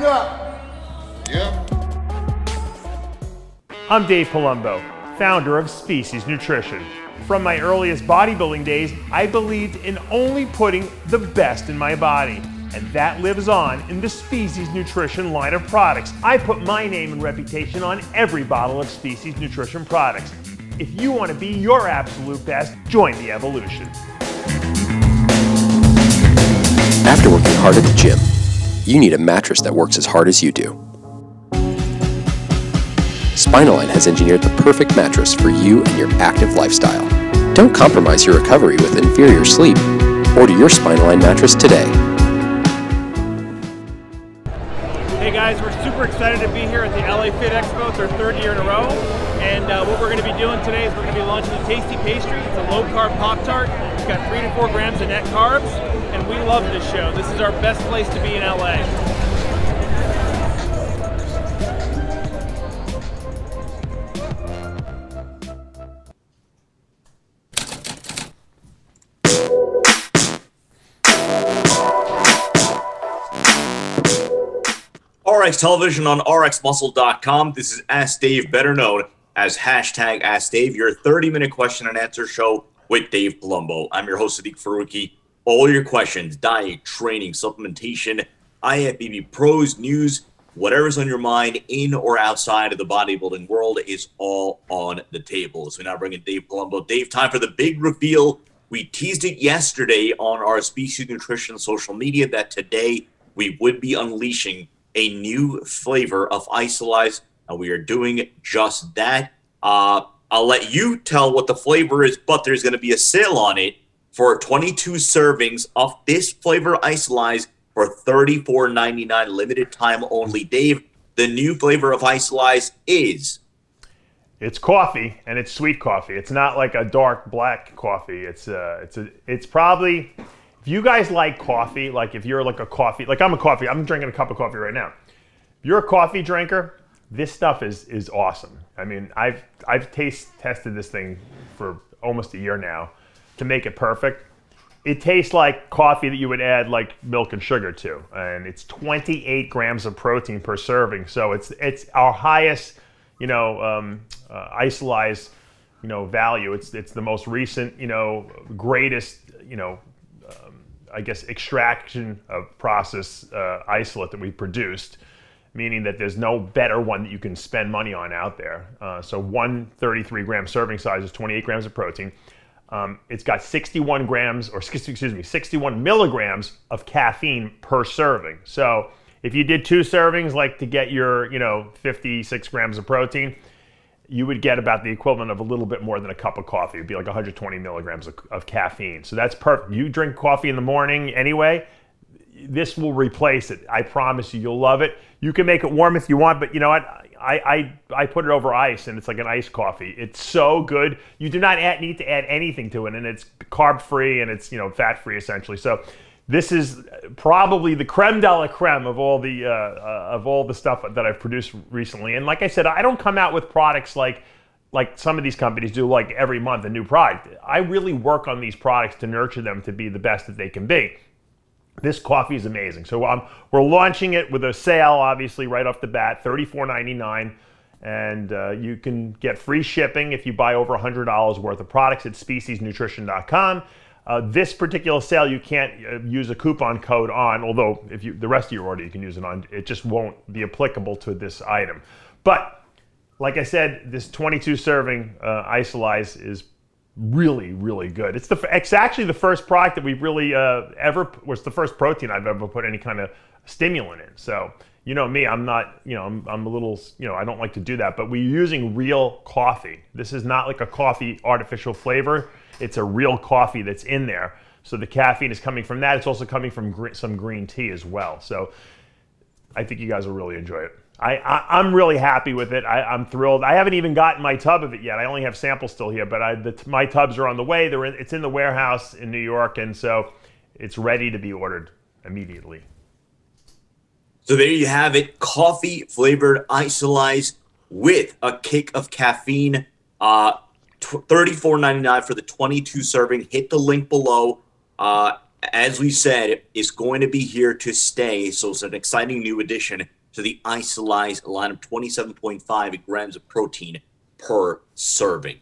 up. Yep. I'm Dave Palumbo, founder of Species Nutrition. From my earliest bodybuilding days, I believed in only putting the best in my body. And that lives on in the Species Nutrition line of products. I put my name and reputation on every bottle of Species Nutrition products. If you want to be your absolute best, join the evolution. After working hard at the gym, you need a mattress that works as hard as you do. Spinalign has engineered the perfect mattress for you and your active lifestyle. Don't compromise your recovery with inferior sleep. Order your Spinalign mattress today. Hey guys, we're super excited to be here at the LA Fit Expo. It's our third year in a row. And what we're going to be doing today is we're going to be launching a tasty pastry. It's a low-carb Pop-Tart. It's got 3 to 4 grams of net carbs. And we love this show. This is our best place to be in LA. RX Television on RxMuscle.com. This is Ask Dave, better known as hashtag Ask Dave, your 30-minute question and answer show with Dave Palumbo. I'm your host, Sadiq Faruqi. All your questions, diet, training, supplementation, IFBB pros, news, whatever's on your mind in or outside of the bodybuilding world is all on the table. So we now bring in Dave Palumbo. Dave, time for the big reveal. We teased it yesterday on our Species Nutrition social media that today we would be unleashing a new flavor of Isolize, and we are doing just that. I'll let you tell what the flavor is, but there's going to be a sale on it for 22 servings of this flavor Isolize for $34.99, limited time only. Dave, the new flavor of Isolize is? It's coffee, and it's sweet coffee. It's not like a dark black coffee. It's probably, if you guys like coffee, like if you're like a coffee, like I'm drinking a cup of coffee right now. If you're a coffee drinker, this stuff is awesome. I mean, I've tested this thing for almost a year now to make it perfect. It tastes like coffee that you would add like milk and sugar to, and it's 28 grams of protein per serving. So it's our highest, Isolize, value. It's the most recent, greatest, I guess, extraction of process isolate that we produced, meaning that there's no better one that you can spend money on out there. So one 33-gram serving size is 28 grams of protein. It's got 61 milligrams of caffeine per serving. So if you did 2 servings, like to get your, 56 grams of protein, you would get about the equivalent of a little bit more than a cup of coffee. It'd be like 120 milligrams of caffeine. So that's perfect. You drink coffee in the morning anyway, this will replace it. I promise you, you'll love it. You can make it warm if you want, but you know what? I put it over ice, and it's like an iced coffee. It's so good. You do not need to add anything to it, and it's carb-free, and it's fat-free essentially. So this is probably the creme de la creme of all the stuff that I've produced recently. And like I said, I don't come out with products like some of these companies do, like every month a new product. I really work on these products to nurture them to be the best that they can be. This coffee is amazing. So we're launching it with a sale, obviously, right off the bat, $34.99. And you can get free shipping if you buy over $100 worth of products at speciesnutrition.com. This particular sale, you can't use a coupon code on, although if the rest of your order you can use it on. It just won't be applicable to this item. But like I said, this 22 serving Isolize is really, really good. It's actually the first product that we've really was the first protein I've ever put any kind of stimulant in. So, you know me, I'm not, I'm a little, I don't like to do that, but we're using real coffee. This is not like a coffee artificial flavor. It's a real coffee that's in there. So the caffeine is coming from that. It's also coming from some green tea as well. So I think you guys will really enjoy it. I'm really happy with it. I'm thrilled. I haven't even gotten my tub of it yet. I only have samples still here, but my tubs are on the way. It's in the warehouse in New York, and so it's ready to be ordered immediately. So there you have it, coffee-flavored Isolize with a kick of caffeine. $34.99 for the 22 serving. Hit the link below. As we said, it's going to be here to stay, so it's an exciting new addition to the isolized line of 27.5 grams of protein per serving.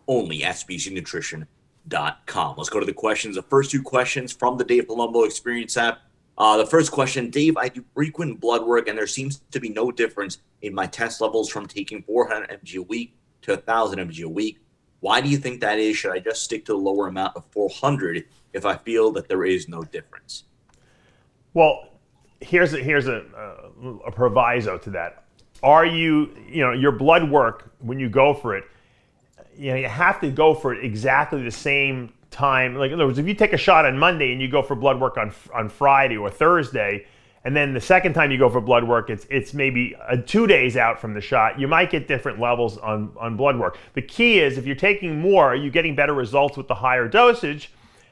Only at Species.Nutrition.com. Let's go to the questions. The first two questions from the Dave Palumbo Experience app. The first question, Dave, I do frequent blood work and there seems to be no difference in my test levels from taking 400 mg a week to 1,000 mg a week. Why do you think that is? Should I just stick to the lower amount of 400 if I feel that there is no difference? Well, here's a proviso to that. Are your blood work, when you go for it, you have to go for it exactly the same time. Like, in other words, if you take a shot on Monday and you go for blood work on Friday or Thursday, and then the second time you go for blood work, it's maybe 2 days out from the shot, you might get different levels on blood work. The key is, if you're taking more, you're getting better results with the higher dosage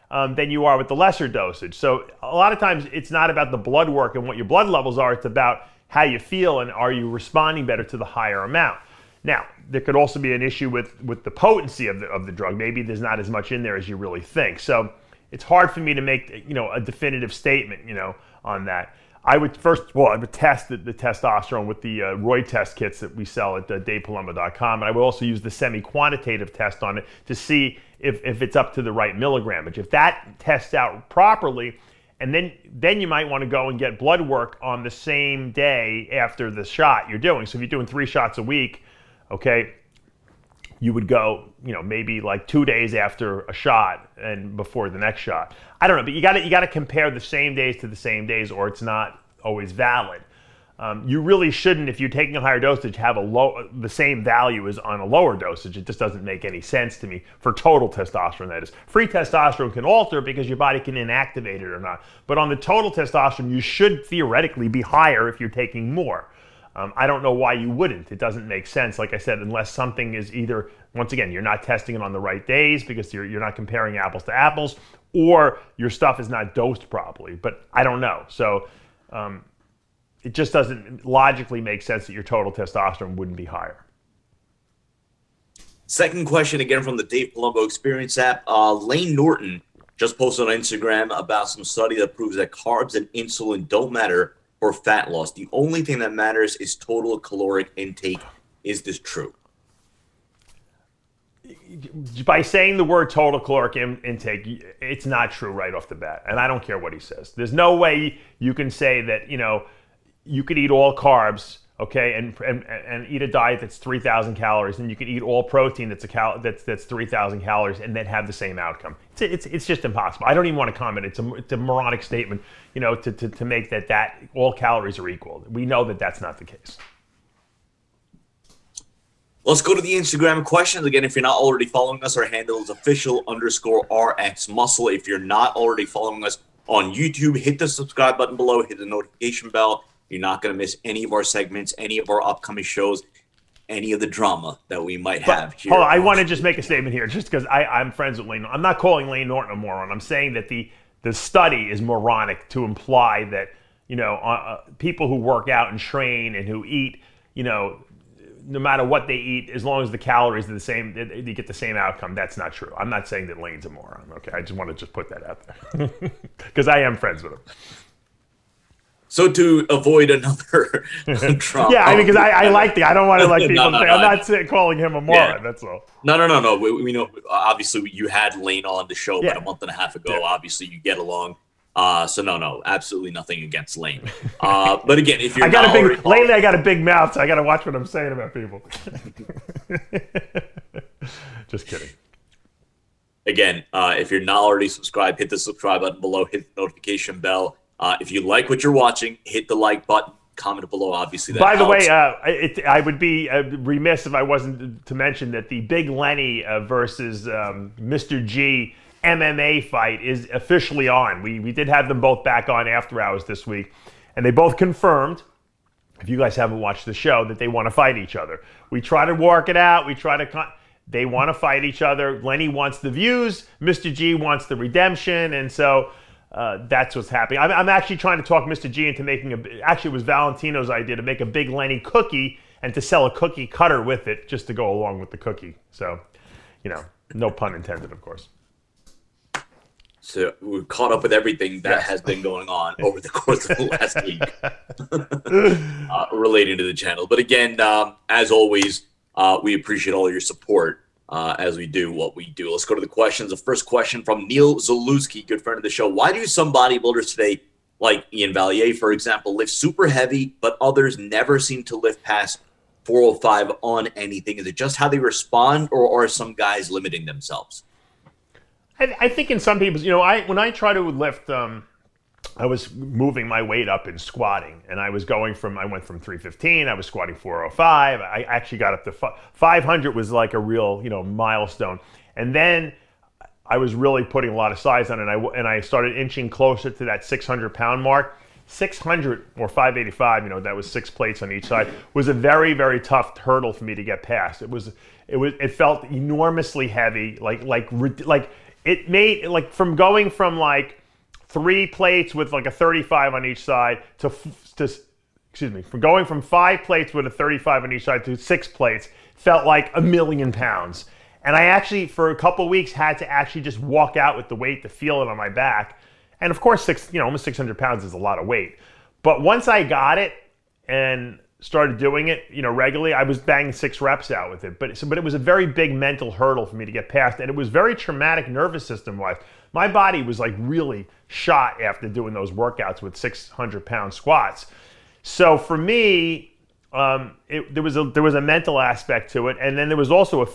than you are with the lesser dosage. So a lot of times it's not about the blood work and what your blood levels are, it's about how you feel and are you responding better to the higher amount. Now, there could also be an issue with the potency of the drug. Maybe there's not as much in there as you really think. So it's hard for me to make a definitive statement on that. I would I would test the testosterone with the Roy test kits that we sell at DavePalumbo.com, and I would also use the semi-quantitative test on it to see if it's up to the right milligrammage. If that tests out properly, and then you might want to go and get blood work on the same day after the shot you're doing. So if you're doing 3 shots a week, okay, you would go, maybe like 2 days after a shot and before the next shot. I don't know, but you got to compare the same days to the same days, or it's not always valid. You really shouldn't, if you're taking a higher dosage, have the same value as on a lower dosage. It just doesn't make any sense to me for total testosterone, that is. Free testosterone can alter because your body can inactivate it or not. But on the total testosterone, you should theoretically be higher if you're taking more. I don't know why you wouldn't. It doesn't make sense, like I said, unless something is either, once again, you're not testing it on the right days because you're not comparing apples to apples, or your stuff is not dosed properly. But I don't know. So it just doesn't logically make sense that your total testosterone wouldn't be higher. Second question, again from the Dave Palumbo Experience app. Layne Norton just posted on Instagram about some study that proves that carbs and insulin don't matter for fat loss. The only thing that matters is total caloric intake. Is this true? By saying the word total caloric intake, it's not true right off the bat. And I don't care what he says. There's no way you can say that, you could eat all carbs, okay, and eat a diet that's 3,000 calories, and you could eat all protein that's 3,000 calories, and then have the same outcome. It's just impossible. I don't even want to comment. It's a moronic statement, to make that all calories are equal. We know that that's not the case. Let's go to the Instagram questions. Again, if you're not already following us, our handle is official_RxMuscle. If you're not already following us on YouTube, hit the subscribe button below, hit the notification bell. You're not going to miss any of our segments, any of our upcoming shows, any of the drama that we might have here. Hold on, I want to just make a statement here, just because I'm friends with Layne. I'm not calling Layne Norton a moron. I'm saying that the study is moronic to imply that, people who work out and train and who eat, no matter what they eat, as long as the calories are the same, they get the same outcome. That's not true. I'm not saying that Layne's a moron. Okay, I just want to just put that out there because I am friends with him. So to avoid another drama. Yeah, because I like I don't want to people say, I'm not calling him a moron, that's all. No. We know, obviously, you had Layne on the show about a month and a half ago. Yeah. Obviously, you get along. So no, absolutely nothing against Layne. But again, if you're lately I got a big mouth, so I got to watch what I'm saying about people. Just kidding. Again, if you're not already subscribed, hit the subscribe button below, hit the notification bell. If you like what you're watching, hit the like button, comment below, obviously. By the way, I would be remiss if I wasn't to mention that the big Lenny versus Mr. G MMA fight is officially on. We did have them both back on after hours this week, and they both confirmed, if you guys haven't watched the show, that they want to fight each other. We try to work it out. They want to fight each other. Lenny wants the views. Mr. G wants the redemption, and so that's what's happening. I'm actually trying to talk Mr. G into making actually it was Valentino's idea to make a big Lenny cookie and to sell a cookie cutter with it just to go along with the cookie. So, no pun intended, of course. So we're caught up with everything that has been going on over the course of the last week relating to the channel. But again, as always, we appreciate all your support as we do what we do. Let's go to the questions. The first question from Neil Zalewski, good friend of the show. Why do some bodybuilders today, like Ian Vallier, for example, lift super heavy, but others never seem to lift past 405 on anything? Is it just how they respond, or are some guys limiting themselves? I think in some people's, when I try to lift, I was moving my weight up in squatting, and I went from 315, I was squatting 405, I actually got up to 500 was like a real, milestone. And then I was really putting a lot of size on it, and I started inching closer to that 600-pound mark. 600 or 585, that was 6 plates on each side, was a very, very tough hurdle for me to get past. It felt enormously heavy, it made, from going from 3 plates with a 35 on each side from going from 5 plates with a 35 on each side to 6 plates felt like 1,000,000 pounds. And I actually, for a couple weeks, had to actually just walk out with the weight to feel it on my back. And of course, almost 600 pounds is a lot of weight. But once I got it and started doing it, regularly, I was banging 6 reps out with it. But it was a very big mental hurdle for me to get past, and it was very traumatic nervous system wise. My body was really shot after doing those workouts with 600-pound squats. So for me, there was a mental aspect to it, and then there was also a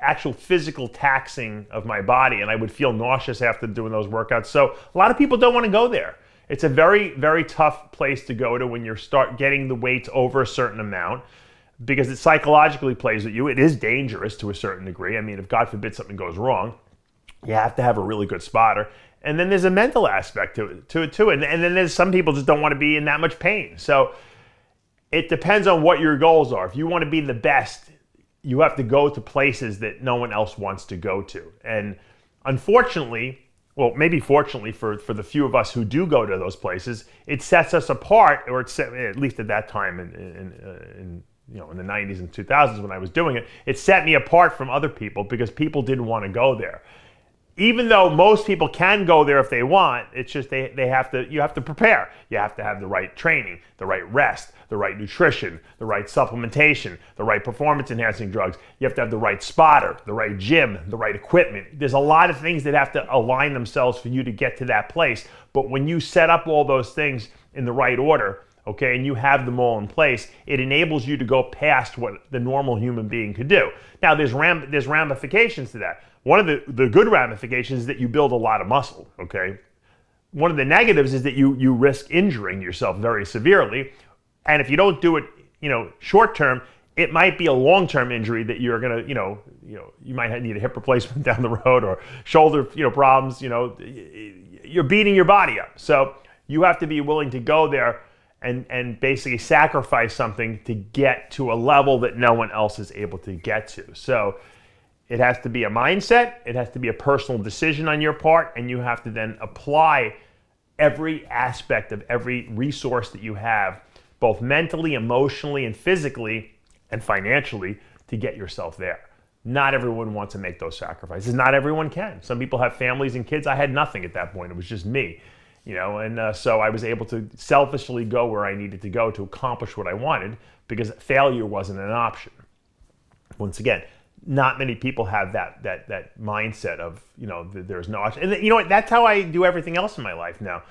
actual physical taxing of my body, and I would feel nauseous after doing those workouts. So a lot of people don't want to go there. It's a very, very tough place to go to when you start getting the weights over a certain amount, because it psychologically plays with you. It is dangerous to a certain degree. I mean, if God forbid something goes wrong, you have to have a really good spotter. And then there's a mental aspect to it too. And then there's some people just don't want to be in that much pain. So it depends on what your goals are. If you want to be the best, you have to go to places that no one else wants to go to. And unfortunately, well, maybe fortunately for the few of us who do go to those places, it sets us apart, or at least at that time in the 90s and 2000s when I was doing it, it set me apart from other people because people didn't want to go there. Even though most people can go there if they want, it's just you have to prepare. You have to have the right training, the right rest, the right nutrition, the right supplementation, the right performance-enhancing drugs. You have to have the right spotter, the right gym, the right equipment. There's a lot of things that have to align themselves for you to get to that place. But when you set up all those things in the right order, okay, and you have them all in place, it enables you to go past what the normal human being could do. Now, there's ramifications to that. One of the good ramifications is that you build a lot of muscle, okay? One of the negatives is that you risk injuring yourself very severely. And if you don't do it, short term, it might be a long-term injury that you're gonna, you might need a hip replacement down the road, or shoulder, problems, you're beating your body up. So you have to be willing to go there and basically sacrifice something to get to a level that no one else is able to get to. So it has to be a mindset, it has to be a personal decision on your part, and you have to then apply every aspect of every resource that you have, both mentally, emotionally, and physically, and financially, to get yourself there. Not everyone wants to make those sacrifices. Not everyone can. Some people have families and kids. I had nothing at that point. It was just me, and so I was able to selfishly go where I needed to go to accomplish what I wanted, because failure wasn't an option. Once again, not many people have that mindset of, there's no option. And that's how I do everything else in my life now.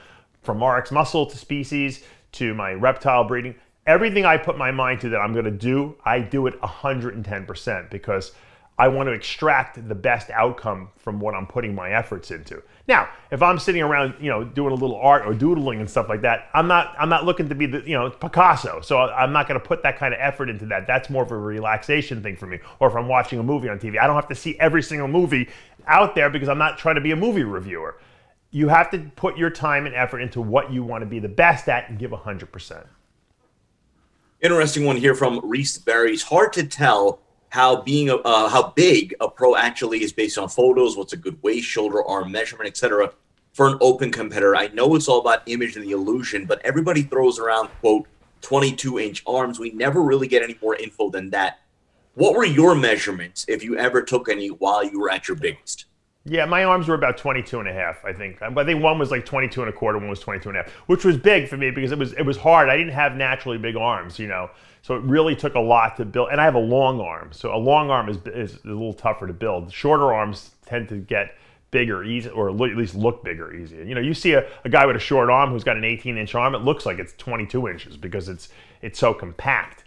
From RxMuscle to species to my reptile breeding, everything I put my mind to that I'm going to do, I do it 110%, because I want to extract the best outcome from what I'm putting my efforts into. Now, if I'm sitting around, doing a little art or doodling and stuff like that, I'm not looking to be the, Picasso. So I'm not going to put that kind of effort into that. That's more of a relaxation thing for me. Or if I'm watching a movie on TV, I don't have to see every single movie out there because I'm not trying to be a movie reviewer. You have to put your time and effort into what you want to be the best at and give 100%. Interesting one here from Reese Berry. It's hard to tell how big a pro actually is based on photos, what's a good waist, shoulder, arm measurement, etc. for an open competitor. I know it's all about image and the illusion, but everybody throws around, quote, 22-inch arms. We never really get any more info than that. What were your measurements, if you ever took any, while you were at your biggest? Yeah, my arms were about 22 and a half, I think. I think one was like 22 and a quarter, one was 22 and a half, which was big for me because it was hard. I didn't have naturally big arms, you know. So it really took a lot to build. And I have a long arm. So a long arm is a little tougher to build. Shorter arms tend to get bigger, easy, or at least look bigger, easier. You know, you see a guy with a short arm who's got an 18-inch arm, it looks like it's 22 inches because it's so compact.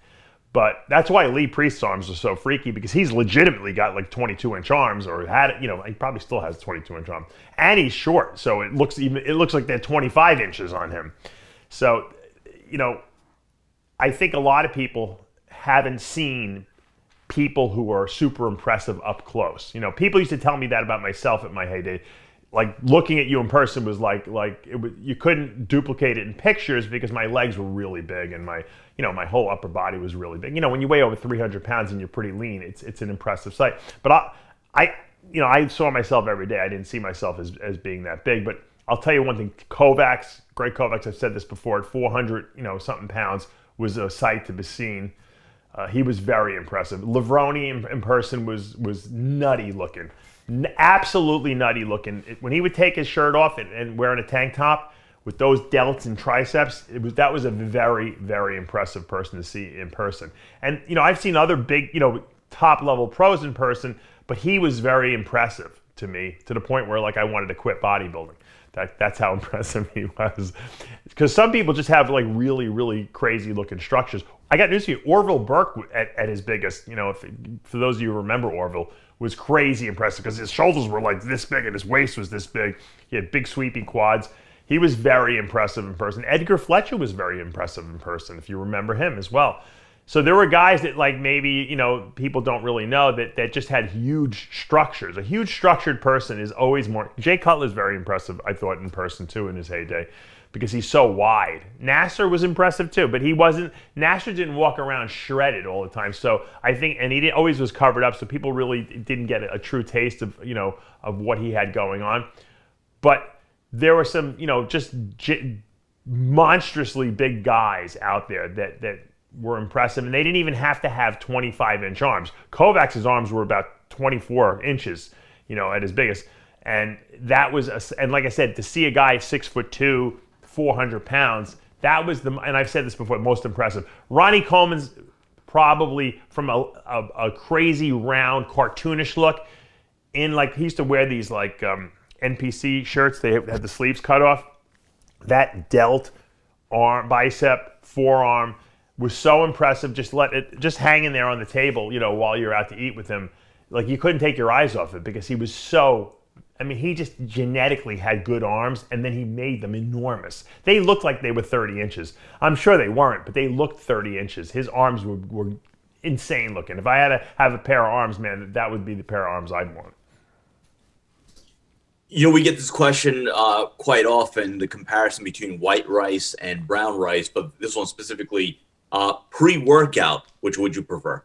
But that's why Lee Priest's arms are so freaky, because he's legitimately got like 22-inch arms, or had, you know, he probably still has 22-inch arm, and he's short, so it looks like they're 25 inches on him. So, you know, I think a lot of people haven't seen people who are super impressive up close. You know, people used to tell me that about myself at my heyday. Like, looking at you in person was like you couldn't duplicate it in pictures because my legs were really big and my whole upper body was really big. You know, when you weigh over 300 pounds and you're pretty lean, it's an impressive sight. But I saw myself every day. I didn't see myself as being that big. But I'll tell you one thing: Kovacs, Greg Kovacs, I've said this before, at 400 something pounds was a sight to be seen. He was very impressive. Levrone in person was nutty looking. Absolutely nutty looking. When he would take his shirt off and wearing a tank top with those delts and triceps, that was a very, very impressive person to see in person. And, you know, I've seen other big, top level pros in person, but he was very impressive to me, to the point where, like, I wanted to quit bodybuilding. That's how impressive he was. Because some people just have like really, really crazy looking structures. I got news for you. Orville Burke at his biggest, for those of you who remember Orville, was crazy impressive because his shoulders were like this big and his waist was this big. He had big sweepy quads. He was very impressive in person. Edgar Fletcher was very impressive in person, if you remember him as well. So there were guys that, like, maybe, people don't really know that just had huge structures. A huge structured person is always more. Jay Cutler is very impressive, I thought, in person too, in his heyday, because he's so wide. Nasser was impressive too, but Nasser didn't walk around shredded all the time. So I think, and he always was covered up, so people really didn't get a true taste of, of what he had going on. But there were some, just monstrously big guys out there that were impressive, and they didn't even have to have 25-inch arms. Kovacs' arms were about 24 inches, at his biggest. And that was, and like I said, to see a guy 6'2", 400 pounds, that was and I've said this before, most impressive. Ronnie Coleman's probably from a crazy round, cartoonish look. He used to wear these like NPC shirts. They had the sleeves cut off. That delt, arm, bicep, forearm was so impressive. Just hanging there on the table, while you're out to eat with him, like you couldn't take your eyes off it because he was so. I mean, he just genetically had good arms, and then he made them enormous. They looked like they were 30 inches. I'm sure they weren't, but they looked 30 inches. His arms were insane looking. If I had to have a pair of arms, man, that would be the pair of arms I'd want. We get this question quite often, the comparison between white rice and brown rice, but this one specifically, pre-workout, which would you prefer?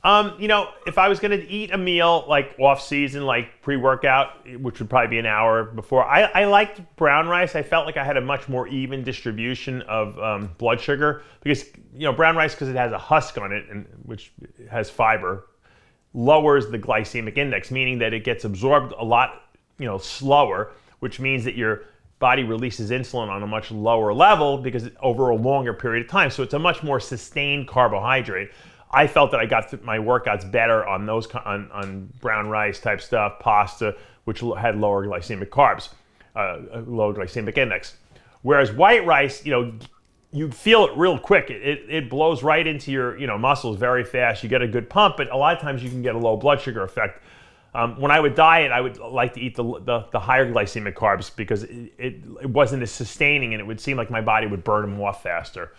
If I was going to eat a meal like off season, like pre-workout, which would probably be an hour before, I liked brown rice. I felt like I had a much more even distribution of blood sugar because, brown rice, because it has a husk on it, which has fiber, lowers the glycemic index, meaning that it gets absorbed a lot, slower, which means that your body releases insulin on a much lower level because over a longer period of time. So it's a much more sustained carbohydrate. I felt that I got my workouts better on those on brown rice type stuff, pasta, which had lower glycemic carbs, low glycemic index. Whereas white rice, you feel it real quick. It blows right into your muscles very fast. You get a good pump, but a lot of times you can get a low blood sugar effect. When I would diet, I would like to eat the higher glycemic carbs because it wasn't as sustaining, and it would seem like my body would burn them off faster.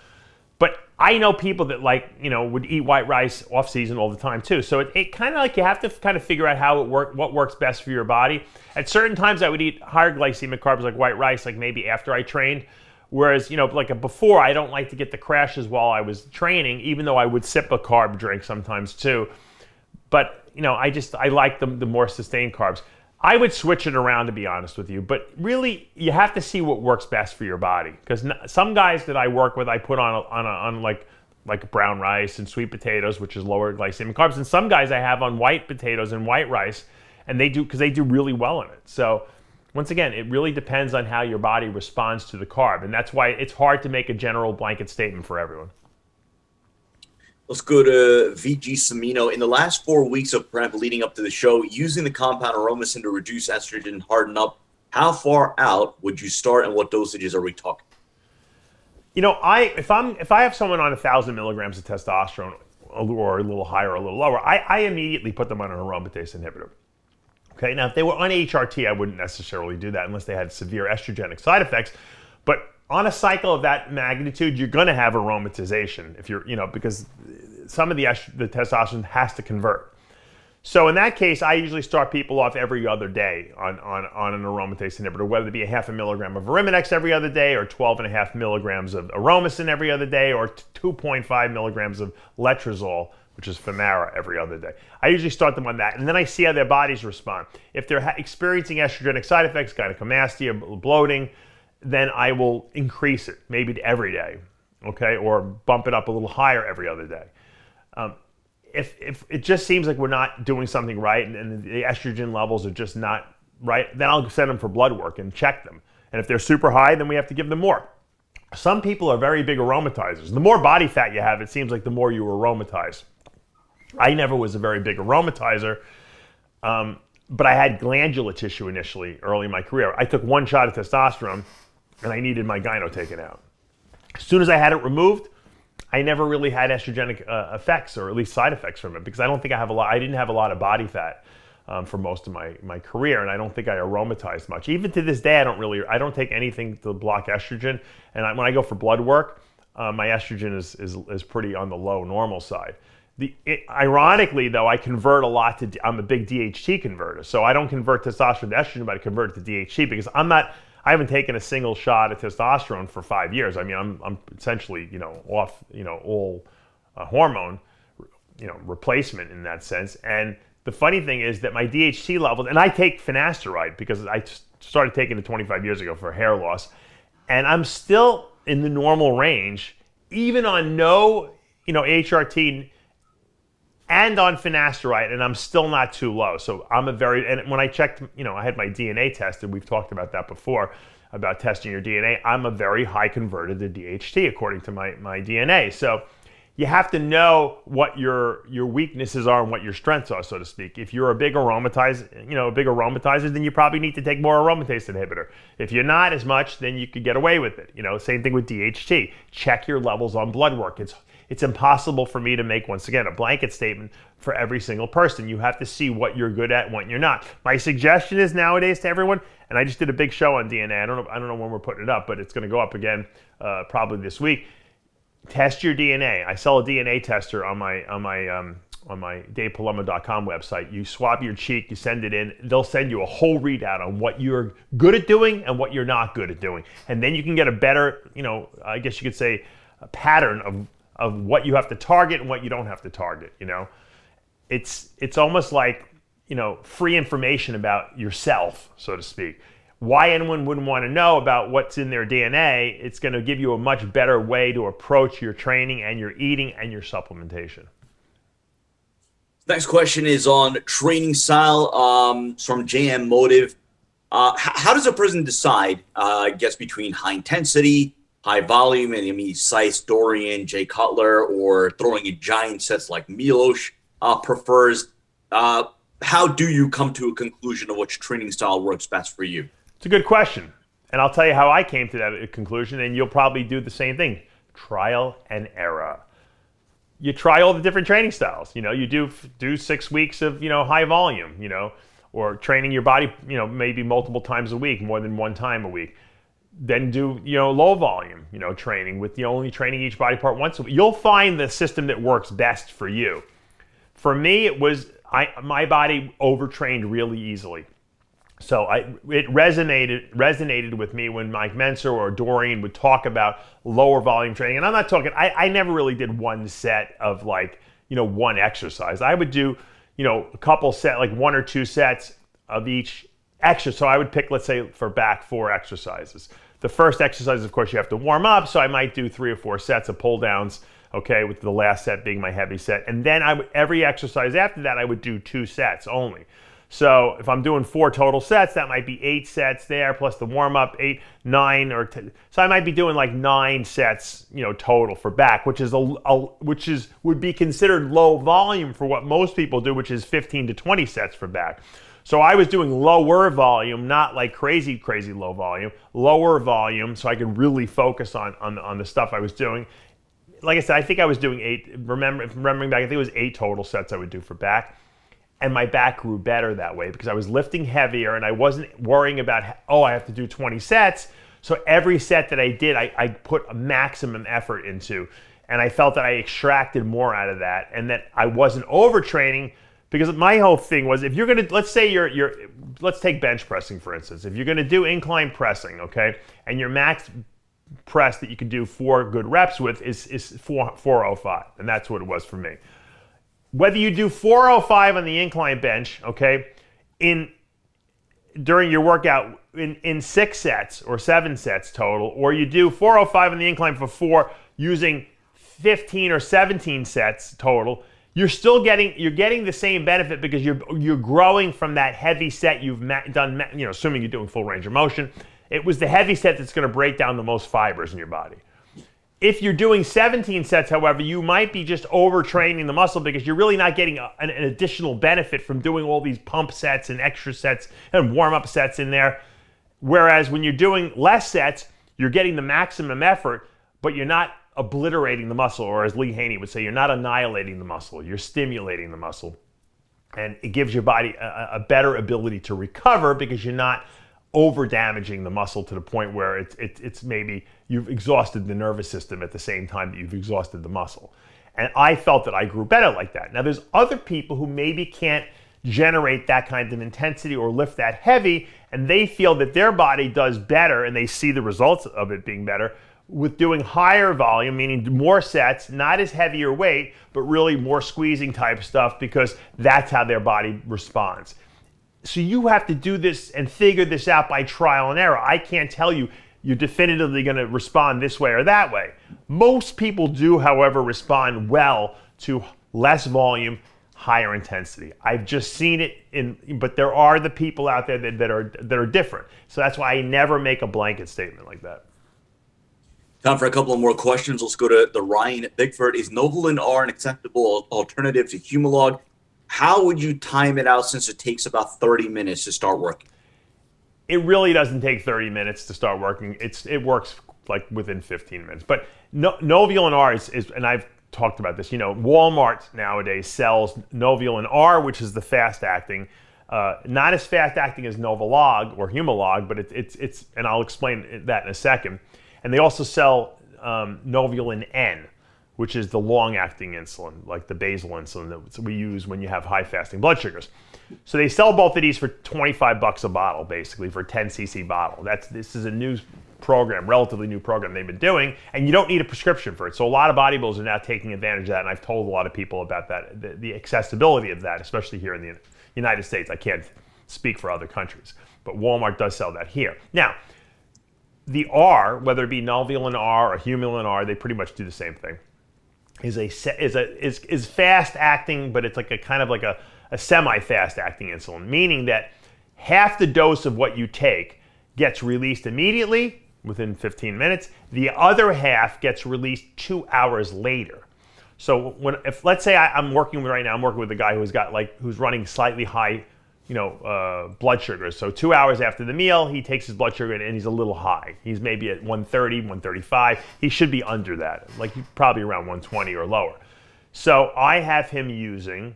But I know people that would eat white rice off season all the time too. So it kind of like you have to kind of figure out what works best for your body. At certain times I would eat higher glycemic carbs like white rice, like maybe after I trained. Whereas, like before, I don't like to get the crashes while I was training, even though I would sip a carb drink sometimes too. But, I like the more sustained carbs. I would switch it around, to be honest with you, but really you have to see what works best for your body. Because some guys that I work with, I put on like brown rice and sweet potatoes, which is lower glycemic carbs, and some guys I have on white potatoes and white rice, and they do, because they do really well in it. So once again, it really depends on how your body responds to the carb, and that's why it's hard to make a general blanket statement for everyone. Let's go to VG Semino. In the last 4 weeks of prep leading up to the show, using the compound Aromasin to reduce estrogen and harden up, how far out would you start, and what dosages are we talking? You know, if I have someone on 1,000 milligrams of testosterone, or a little higher or a little lower, I immediately put them on an aromatase inhibitor. Okay, now if they were on H.I.T, I wouldn't necessarily do that unless they had severe estrogenic side effects. But on a cycle of that magnitude, you're going to have aromatization if you're, because some of the testosterone has to convert. So in that case, I usually start people off every other day on an aromatase inhibitor, whether it be 0.5 milligram of Arimidex every other day, or 12.5 milligrams of Aromasin every other day, or 2.5 milligrams of letrozole, which is Femara, every other day. I usually start them on that, and then I see how their bodies respond. If they're experiencing estrogenic side effects, gynecomastia, bloating, then I will increase it, maybe to every day, okay, or bump it up a little higher every other day. If it just seems like we're not doing something right, and the estrogen levels are just not right, then I'll send them for blood work and check them. And if they're super high, then we have to give them more. Some people are very big aromatizers. The more body fat you have, it seems like the more you aromatize. I never was a very big aromatizer, but I had glandular tissue initially, early in my career. I took 1 shot of testosterone, and I needed my gyno taken out. As soon as I had it removed, I never really had estrogenic effects, or at least side effects from it, because I don't think I didn't have a lot of body fat for most of my career, and I don't think I aromatized much. Even to this day, I don't take anything to block estrogen, and when I go for blood work, my estrogen is pretty on the low normal side. Ironically, though, I convert a lot to, I'm a big DHT converter, so I don't convert testosterone to estrogen, but I convert it to DHT, because I haven't taken a single shot of testosterone for 5 years. I mean, I'm essentially, off, all hormone, replacement in that sense. And the funny thing is that my DHT levels, and I take finasteride because I started taking it 25 years ago for hair loss, and I'm still in the normal range, even on no, HRT and on finasteride, and I'm still not too low. So and when I checked, I had my DNA tested, we've talked about that before, about testing your DNA, I'm a very high converter to DHT according to my DNA. So you have to know what your weaknesses are and what your strengths are, so to speak. If you're a big aromatizer, then you probably need to take more aromatase inhibitor. If you're not as much, then you could get away with it. Same thing with DHT. Check your levels on blood work. It's impossible for me to make, once again, a blanket statement for every single person. You have to see what you're good at and what you're not. My suggestion is nowadays to everyone, and I just did a big show on DNA. I don't know when we're putting it up, but it's going to go up again probably this week. Test your DNA. I sell a DNA tester on my DavePalumbo.com website. You swab your cheek, you send it in. They'll send you a whole readout on what you're good at doing and what you're not good at doing, and then you can get a better, I guess you could say, a pattern of what you have to target and what you don't have to target. It's almost like, free information about yourself, so to speak. Why anyone wouldn't want to know about what's in their DNA, it's going to give you a much better way to approach your training and your eating and your supplementation. Next question is on training style. It's from JM Motive. How does a person decide, I guess, between high intensity, high volume, and H.I.T Dorian, Jay Cutler, or throwing in giant sets like Milos prefers? How do you come to a conclusion of which training style works best for you? It's a good question, and I'll tell you how I came to that conclusion, and you'll probably do the same thing. Trial and error. You try all the different training styles. You do 6 weeks of high volume, or training your body, maybe multiple times a week, more than one time a week. Then do low volume training with only training each body part once a week. You'll find the system that works best for you. For me, it was my body overtrained really easily. So it resonated with me when Mike Menser or Dorian would talk about lower volume training. And I'm not talking, I never really did one set of one exercise. I would do, a couple set, like 1 or 2 sets of each exercise. So I would pick, let's say for back, 4 exercises. The first exercise, of course, you have to warm up. So I might do 3 or 4 sets of pull downs, okay, with the last set being my heavy set. And then every exercise after that, I would do 2 sets only. So if I'm doing 4 total sets, that might be 8 sets there, plus the warm-up, 8, 9, or 10. So I might be doing like 9 sets, total for back, which would be considered low volume for what most people do, which is 15 to 20 sets for back. So I was doing lower volume, not like crazy low volume, lower volume, so I could really focus on the stuff I was doing. Like I said, I think I was doing 8, remembering back, I think it was 8 total sets I would do for back. And my back grew better that way because I was lifting heavier and I wasn't worrying about, I have to do 20 sets. So every set that I did, I put a maximum effort into. And I felt that I extracted more out of that and that I wasn't overtraining, because my whole thing was, if you're going to, let's say let's take bench pressing, for instance. If you're going to do incline pressing, okay, and your max press that you can do 4 good reps with is 405. And that's what it was for me. Whether you do 405 on the incline bench, okay, during your workout in 6 sets or 7 sets total, or you do 405 on the incline for 4 using 15 or 17 sets total, you're getting the same benefit, because you're growing from that heavy set you've done, assuming you're doing full range of motion. It was the heavy set that's going to break down the most fibers in your body. If you're doing 17 sets, however, you might be just overtraining the muscle, because you're really not getting an additional benefit from doing all these pump sets and extra sets and warm-up sets in there. Whereas when you're doing less sets, you're getting the maximum effort, but you're not obliterating the muscle, or as Lee Haney would say, you're not annihilating the muscle, you're stimulating the muscle. And it gives your body a better ability to recover, because you're not over damaging the muscle to the point where it's maybe you've exhausted the nervous system at the same time that you've exhausted the muscle. And I felt that I grew better like that. Now there's other people who maybe can't generate that kind of intensity or lift that heavy, and they feel that their body does better, and they see the results of it being better with doing higher volume, meaning more sets, not as heavier weight, but really more squeezing type stuff, because that's how their body responds. So you have to do this and figure this out by trial and error. I can't tell you you're definitively going to respond this way or that way. Most people do, however, respond well to less volume, higher intensity. I've just seen it but there are the people out there that are different. So that's why I never make a blanket statement like that. Time for a couple of more questions. Let's go to the Ryan Bigford. Is Novilin R an acceptable alternative to humalog? How would you time it out, since it takes about 30 minutes to start working? It really doesn't take 30 minutes to start working. It works like within 15 minutes. But Novilin R is, and I've talked about this, Walmart nowadays sells Novilin R, which is the fast-acting, not as fast-acting as Novilog or humalog, but it's, and I'll explain that in a second. And they also sell Novilin N, which is the long-acting insulin, like the basal insulin that we use when you have high fasting blood sugars. So they sell both of these for $25 a bottle, basically, for a 10 cc bottle. This is a new program, relatively new program they've been doing, and you don't need a prescription for it. So a lot of bodybuilders are now taking advantage of that, and I've told a lot of people about that, the accessibility of that, especially here in the United States. I can't speak for other countries, but Walmart does sell that here. Now, the R, whether it be Novilin R or humalog R, they pretty much do the same thing. Is fast acting, but it's like a kind of like a semi-fast acting insulin, meaning that half the dose of what you take gets released immediately within 15 minutes. The other half gets released 2 hours later. So if let's say I'm working with a guy who's running slightly high, blood sugars. So 2 hours after the meal, he takes his blood sugar and he's a little high. He's maybe at 130, 135. He should be under that, like probably around 120 or lower. So I have him using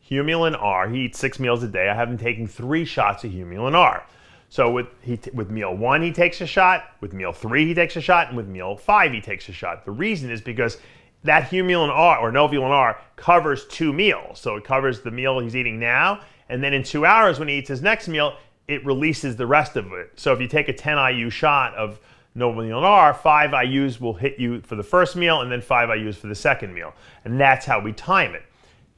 Humalog R. He eats 6 meals a day. I have him taking 3 shots of Humalog R. So with meal 1, he takes a shot. With meal 3, he takes a shot. And with meal 5, he takes a shot. The reason is because that Humalog R or Novilin R covers 2 meals. So it covers the meal he's eating now, and then in 2 hours when he eats his next meal, it releases the rest of it. So if you take a 10 IU shot of Novilin R, 5 IUs will hit you for the first meal, and then 5 IUs for the second meal. And that's how we time it.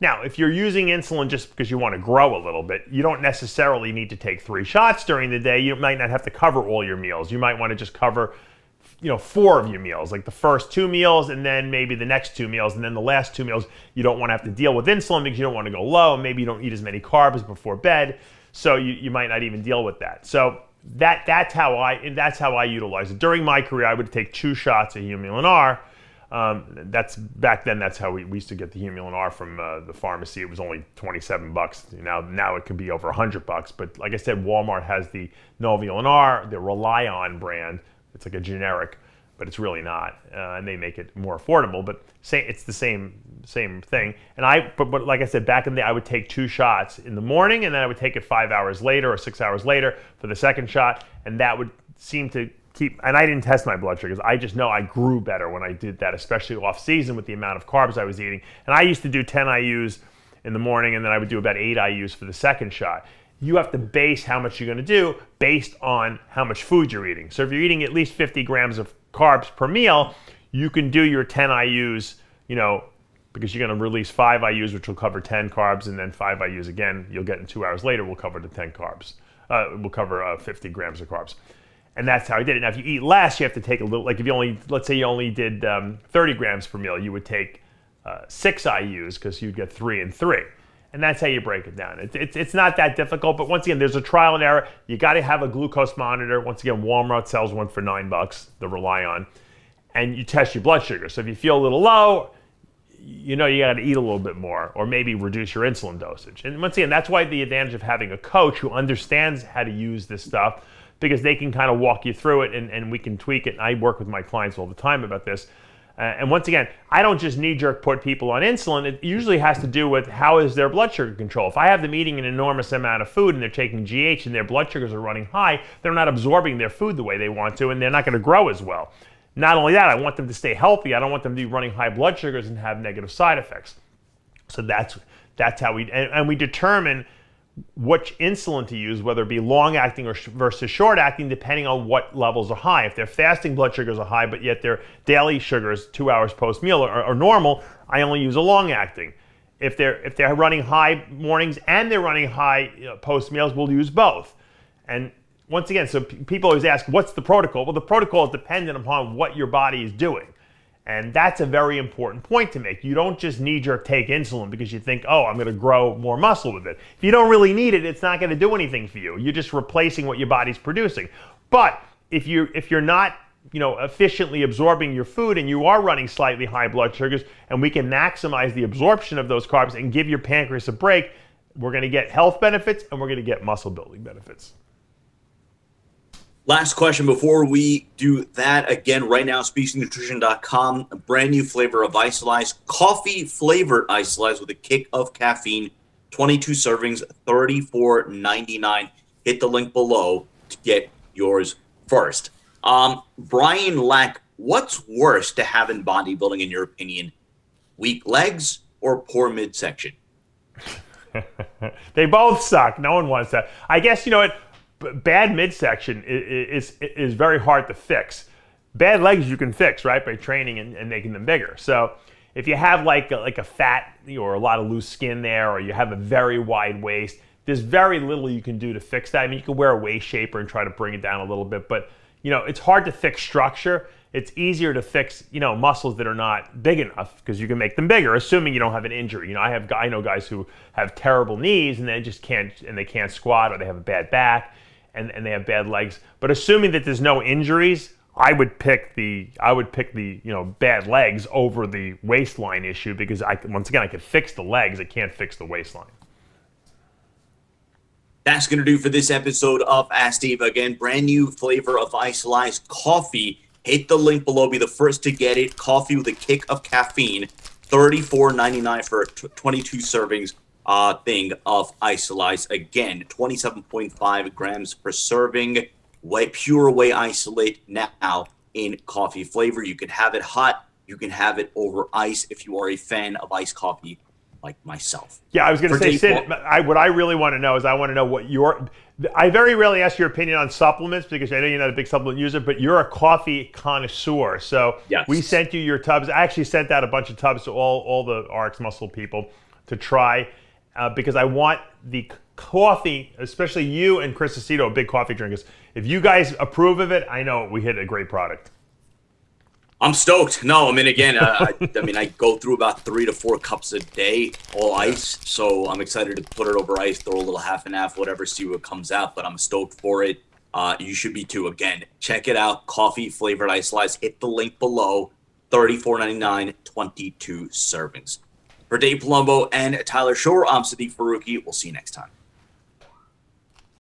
Now, if you're using insulin just because you want to grow a little bit, you don't necessarily need to take 3 shots during the day. You might not have to cover all your meals. You might want to just cover 4 of your meals, like the first 2 meals and then maybe the next 2 meals, and then the last 2 meals you don't want to have to deal with insulin because you don't want to go low, and maybe you don't eat as many carbs before bed, so you might not even deal with that. So that's how I utilize it. During my career, I would take 2 shots of Humulin R. Back then that's how we used to get the Humulin R from the pharmacy. It was only $27. Now it can be over $100. But like I said, Walmart has the Novilin R, the Rely On brand. It's like a generic, but it's really not, and they make it more affordable. But it's the same thing. And but like I said, back in the day, I would take 2 shots in the morning, and then I would take it 5 hours later or 6 hours later for the second shot, and that would seem to keep. And I didn't test my blood sugars. I just know I grew better when I did that, especially off season with the amount of carbs I was eating. And I used to do 10 IUs in the morning, and then I would do about 8 IUs for the second shot. You have to base how much you're going to do based on how much food you're eating. So if you're eating at least 50 grams of carbs per meal, you can do your 10 IUs, because you're going to release 5 IUs, which will cover 10 carbs, and then 5 IUs again, you'll get in 2 hours later, will cover the 10 carbs. Will cover 50 grams of carbs. And that's how I did it. Now, if you eat less, you have to take a little, like if you only, let's say you only did 30 grams per meal, you would take 6 IUs because you'd get 3 and 3. And that's how you break it down. It's not that difficult, but once again, there's a trial and error. You got to have a glucose monitor. Once again, Walmart sells one for $9, the Rely On, and you test your blood sugar. So if you feel a little low, you got to eat a little bit more, or maybe reduce your insulin dosage. And once again, that's why the advantage of having a coach who understands how to use this stuff, because they can kind of walk you through it, and we can tweak it. And I work with my clients all the time about this. And once again, I don't just knee-jerk put people on insulin. It usually has to do with how is their blood sugar control. If I have them eating an enormous amount of food and they're taking GH and their blood sugars are running high, they're not absorbing their food the way they want to, and they're not going to grow as well. Not only that, I want them to stay healthy. I don't want them to be running high blood sugars and have negative side effects. So that's how we determine which insulin to use, whether it be long-acting or versus short-acting, depending on what levels are high. If their fasting blood sugars are high, but yet their daily sugars 2 hours post-meal are normal, I only use a long-acting. If they're running high mornings and they're running high post-meals, we'll use both. And once again, so people always ask, what's the protocol? Well, the protocol is dependent upon what your body is doing. And that's a very important point to make. You don't just knee-jerk take insulin because you think, oh, I'm going to grow more muscle with it. If you don't really need it, it's not going to do anything for you. You're just replacing what your body's producing. But if you're not efficiently absorbing your food and you are running slightly high blood sugars, and we can maximize the absorption of those carbs and give your pancreas a break, we're going to get health benefits and we're going to get muscle building benefits. Last question before we do that. Again, right now, SpeedsNutrition.com, a brand new flavor of Isolized, coffee flavored Isolized with a kick of caffeine, 22 servings, $34.99. Hit the link below to get yours first. Brian Lack, what's worse to have in bodybuilding, in your opinion? Weak legs or poor midsection? They both suck. No one wants that. I guess, what? Bad midsection is very hard to fix. Bad legs you can fix, right, by training and making them bigger. So if you have like a fat or a lot of loose skin there, or you have a very wide waist, there's very little you can do to fix that. I mean, you can wear a waist shaper and try to bring it down a little bit, but it's hard to fix structure. It's easier to fix muscles that are not big enough, because you can make them bigger, assuming you don't have an injury. I know guys who have terrible knees and they just can't squat, or they have a bad back. And they have bad legs. But assuming that there's no injuries, I would pick the bad legs over the waistline issue, because once again I can fix the legs, I can't fix the waistline. That's going to do for this episode of Ask Dave. Again, brand new flavor of Isolized coffee. Hit the link below. Be the first to get it. Coffee with a kick of caffeine. $34.99 for 22 servings. Thing of Isolized. Again, 27.5 grams per serving. Pure whey isolate now in coffee flavor. You can have it hot. You can have it over ice if you are a fan of iced coffee like myself. Yeah, I was going to say, Sid, what I really want to know is, I want to know what I very rarely ask your opinion on supplements, because I know you're not a big supplement user, but you're a coffee connoisseur. So yes, we sent you your tubs. I actually sent out a bunch of tubs to all the RxMuscle people to try. Because I want the coffee, especially you and Chris Aceto, big coffee drinkers. If you guys approve of it, I know we hit a great product. I'm stoked. No, I mean, again, I mean, I go through about 3 to 4 cups a day, all ice. So I'm excited to put it over ice, throw a little half and half, whatever, see what comes out. But I'm stoked for it. You should be too. Again, check it out. Coffee flavored ice slice. Hit the link below. $34.99, 22 servings. For Dave Palumbo and Tyler Shore, I'm Sadiq Faruqi. We'll see you next time.